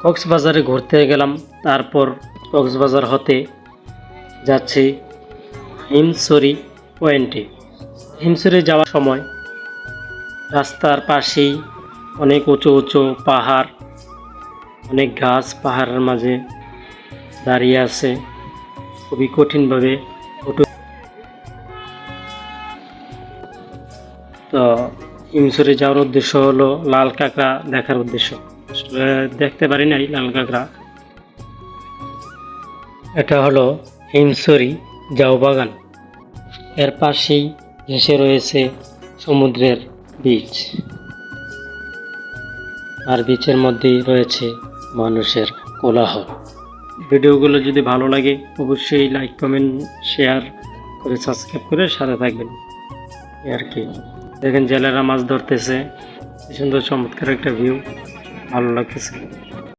কক্সবাজারে ঘুরতে গেলাম। তারপর কক্সবাজার হতে যাচ্ছি হিমছড়ি পয়েন্টে। হিমছড়ি যাওয়ার সময় রাস্তার পাশেই অনেক উঁচু উঁচু পাহাড়, অনেক গাছ পাহাড়ের মাঝে দাঁড়িয়ে আছে। খুবই কঠিনভাবে ফটো। তো হিমছড়ি যাওয়ার উদ্দেশ্য হলো লাল কাঁকড়া দেখার উদ্দেশ্য। আসলে দেখতে পারি নাই লাল কাঁকড়া। এটা হলো হিমছড়ি জাউ বাগান। এর পাশেই ঘেঁষে রয়েছে সমুদ্রের বিচ, আর বিচের মধ্যেই রয়েছে মানুষের কোলাহল। ভিডিওগুলো যদি ভালো লাগে অবশ্যই লাইক, কমেন্ট, শেয়ার করে সাবস্ক্রাইব করে সাথে থাকবেন। আর কি দেখেন জেলেরা মাছ ধরতেছে, কি সুন্দর চমৎকার একটা ভিউ, ভালো লাগতেছে।